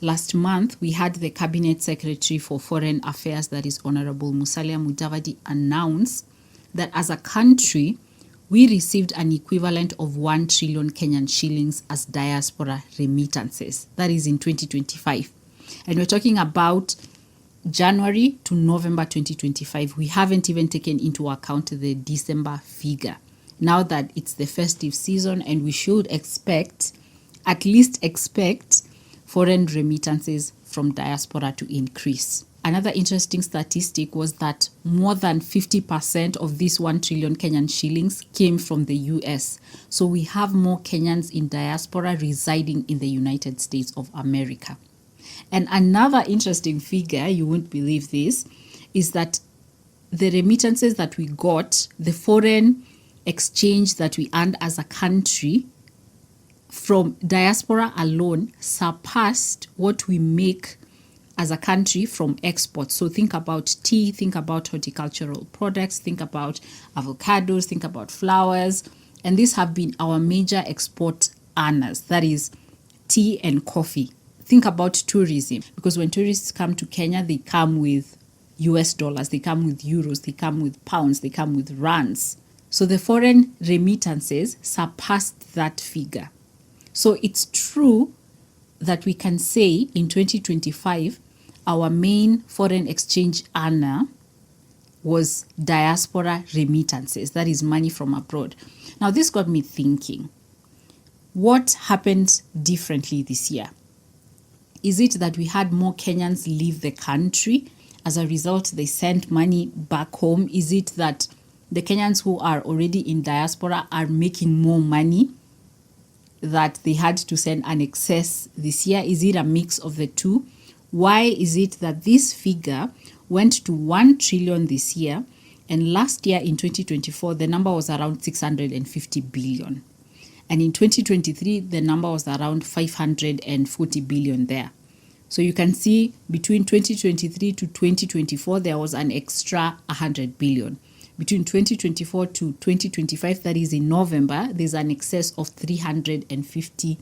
Last month, we had the Cabinet Secretary for Foreign Affairs, that is Honorable Musalia Mudavadi, announce that as a country, we received an equivalent of 1 trillion Kenyan shillings as diaspora remittances. That is in 2025. And we're talking about January to November 2025. We haven't even taken into account the December figure. Now that it's the festive season, and we should at least expect foreign remittances from diaspora to increase. Another interesting statistic was that more than 50% of this 1 trillion Kenyan shillings came from the US. So we have more Kenyans in diaspora residing in the United States of America. And another interesting figure, you won't believe this, is that the remittances that we got, the foreign exchange that we earned as a country from diaspora alone, surpassed what we make as a country from exports. So think about tea, think about horticultural products, think about avocados, think about flowers. And these have been our major export earners, that is tea and coffee. Think about tourism, because when tourists come to Kenya, they come with US dollars, they come with euros, they come with pounds, they come with rands. So the foreign remittances surpassed that figure. So it's true that we can say in 2025, our main foreign exchange earner was diaspora remittances, that is money from abroad. Now, this got me thinking, what happened differently this year? Is it that we had more Kenyans leave the country? As a result, they sent money back home? Is it that the Kenyans who are already in diaspora are making more money, that they had to send an excess this year? Is it a mix of the two? Why is it that this figure went to 1 trillion this year, and last year in 2024, the number was around 650 billion. And in 2023, the number was around 540 billion there. So you can see between 2023 to 2024, there was an extra 100 billion. Between 2024 to 2025, that is in November, there's an excess of 350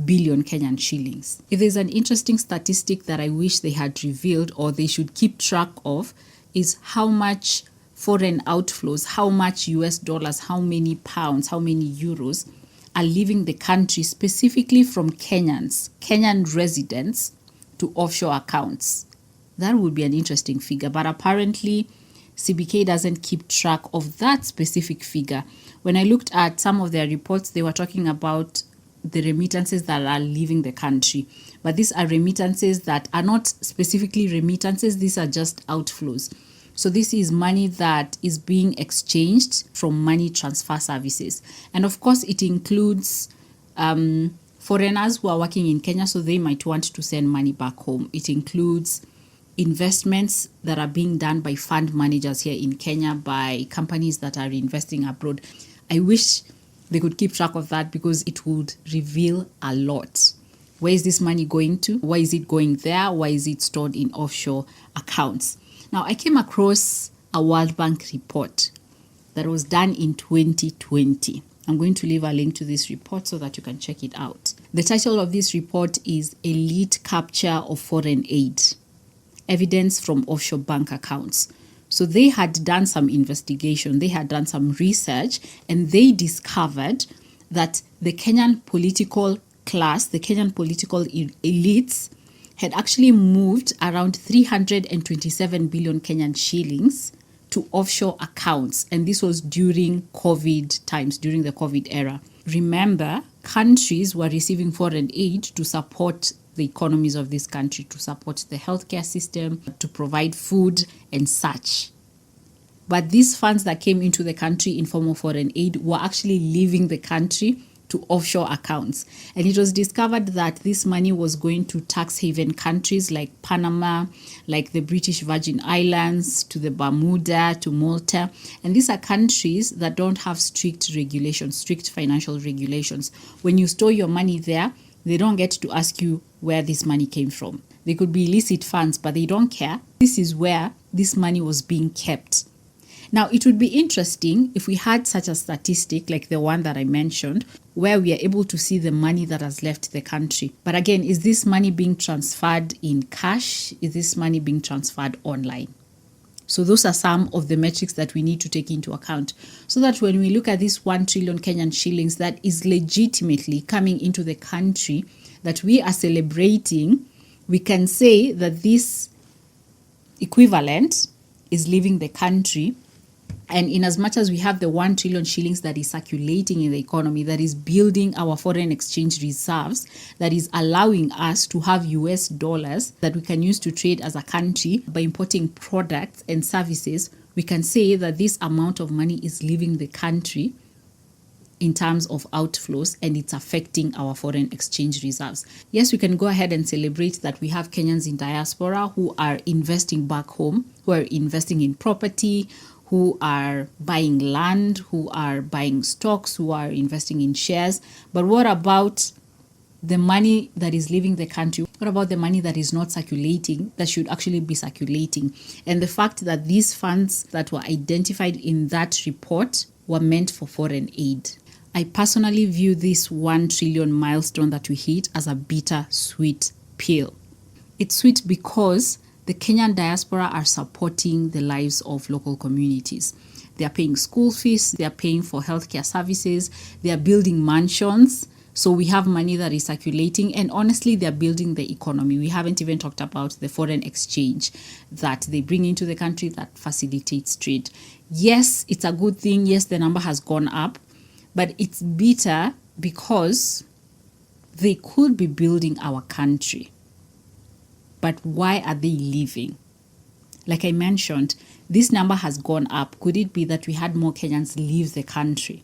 billion Kenyan shillings. If there's an interesting statistic that I wish they had revealed, or they should keep track of, is how much foreign outflows, how much US dollars, how many pounds, how many euros are leaving the country, specifically from Kenyans, Kenyan residents, to offshore accounts. That would be an interesting figure, but apparently CBK doesn't keep track of that specific figure. When I looked at some of their reports, they were talking about the remittances that are leaving the country. But these are remittances that are not specifically remittances, these are just outflows. So this is money that is being exchanged from money transfer services. And of course, it includes foreigners who are working in Kenya, so they might want to send money back home. It includes investments that are being done by fund managers here in Kenya, by companies that are investing abroad. I wish they could keep track of that, because it would reveal a lot. Where is this money going to? Why is it going there? Why is it stored in offshore accounts? Now, I came across a World Bank report that was done in 2020. I'm going to leave a link to this report so that you can check it out. The title of this report is Elite Capture of Foreign Aid, Evidence from Offshore Bank Accounts. So they had done some investigation, they had done some research, and they discovered that the Kenyan political class, the Kenyan political elites, had actually moved around 327 billion Kenyan shillings to offshore accounts. And this was during COVID times, during the COVID era. Remember, countries were receiving foreign aid to support the economies of this country, to support the healthcare system, to provide food and such. But these funds that came into the country in form of foreign aid were actually leaving the country to offshore accounts. And it was discovered that this money was going to tax haven countries like Panama, like the British Virgin Islands, to the Bermuda, to Malta. And these are countries that don't have strict regulations, strict financial regulations. When you store your money there, they don't get to ask you where this money came from. They could be illicit funds, but they don't care. This is where this money was being kept. Now, it would be interesting if we had such a statistic like the one that I mentioned, where we are able to see the money that has left the country. But again, is this money being transferred in cash? Is this money being transferred online? So those are some of the metrics that we need to take into account, so that when we look at this 1 trillion Kenyan shillings that is legitimately coming into the country that we are celebrating, we can say that this equivalent is leaving the country. And in as much as we have the 1 trillion shillings that is circulating in the economy, that is building our foreign exchange reserves, that is allowing us to have US dollars that we can use to trade as a country by importing products and services, we can say that this amount of money is leaving the country in terms of outflows, and it's affecting our foreign exchange reserves. Yes, we can go ahead and celebrate that we have Kenyans in diaspora who are investing back home, who are investing in property, who are buying land, who are buying stocks, who are investing in shares. But what about the money that is leaving the country? What about the money that is not circulating, that should actually be circulating? And the fact that these funds that were identified in that report were meant for foreign aid. I personally view this 1 trillion milestone that we hit as a bitter-sweet pill. It's sweet because the Kenyan diaspora are supporting the lives of local communities. They are paying school fees, they are paying for healthcare services, they are building mansions. So we have money that is circulating, and honestly, they're building the economy. We haven't even talked about the foreign exchange that they bring into the country that facilitates trade. Yes, it's a good thing. Yes, the number has gone up, but it's bitter because they could be building our country. But why are they leaving? Like I mentioned, this number has gone up. Could it be that we had more Kenyans leave the country?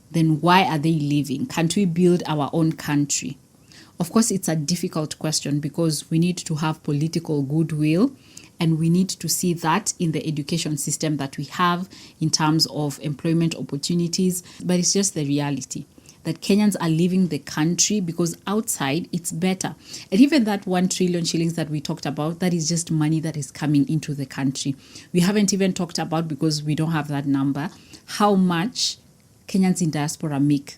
Then why are they leaving? Can't we build our own country? Of course, it's a difficult question because we need to have political goodwill, and we need to see that in the education system that we have in terms of employment opportunities. But it's just the reality that Kenyans are leaving the country because outside it's better. And even that 1 trillion shillings that we talked about, that is just money that is coming into the country. We haven't even talked about, because we don't have that number, how much Kenyans in diaspora make.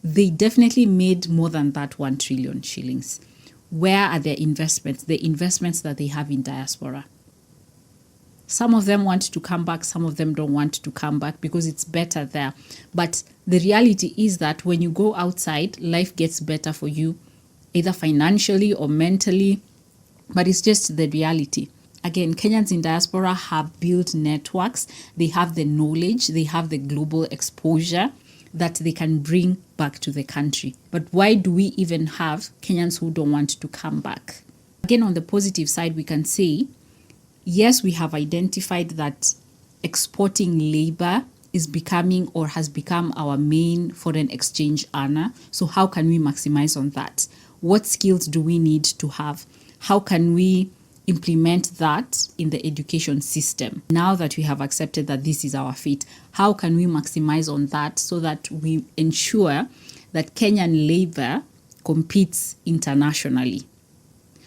They definitely made more than that 1 trillion shillings. Where are their investments? The investments that they have in diaspora. Some of them want to come back, some of them don't want to come back because it's better there. But the reality is that when you go outside, life gets better for you, either financially or mentally. But it's just the reality. Again, Kenyans in diaspora have built networks, they have the knowledge, they have the global exposure that they can bring back to the country. But why do we even have Kenyans who don't want to come back? Again, on the positive side, we can say, yes, we have identified that exporting labor is becoming or has become our main foreign exchange earner. So how can we maximize on that? What skills do we need to have? How can we implement that in the education system? Now that we have accepted that this is our fate, how can we maximize on that so that we ensure that Kenyan labor competes internationally?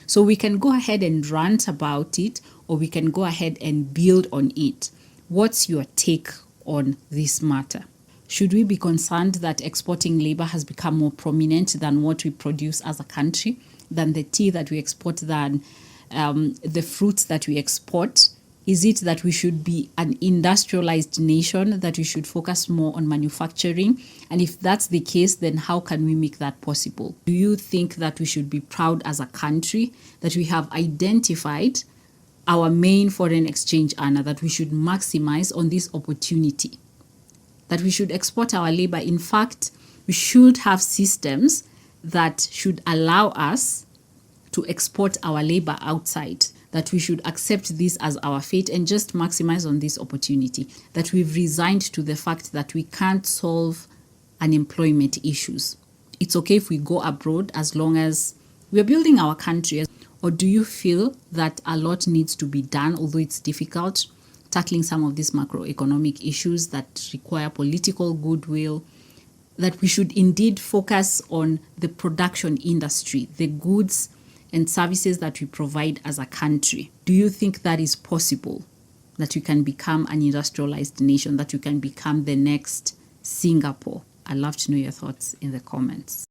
So we can go ahead and rant about it, or we can go ahead and build on it. What's your take on this matter? Should we be concerned that exporting labor has become more prominent than what we produce as a country, than the tea that we export, than the fruits that we export? Is it that we should be an industrialized nation, that we should focus more on manufacturing? And if that's the case, then how can we make that possible? Do you think that we should be proud as a country that we have identified our main foreign exchange earner, that we should maximize on this opportunity, that we should export our labor? In fact, we should have systems that should allow us to export our labor outside, that we should accept this as our fate and just maximize on this opportunity, that we've resigned to the fact that we can't solve unemployment issues. It's okay if we go abroad as long as we're building our country. Or do you feel that a lot needs to be done, although it's difficult, tackling some of these macroeconomic issues that require political goodwill, that we should indeed focus on the production industry, the goods and services that we provide as a country? Do you think that is possible? that we can become an industrialized nation, that we can become the next Singapore? I'd love to know your thoughts in the comments.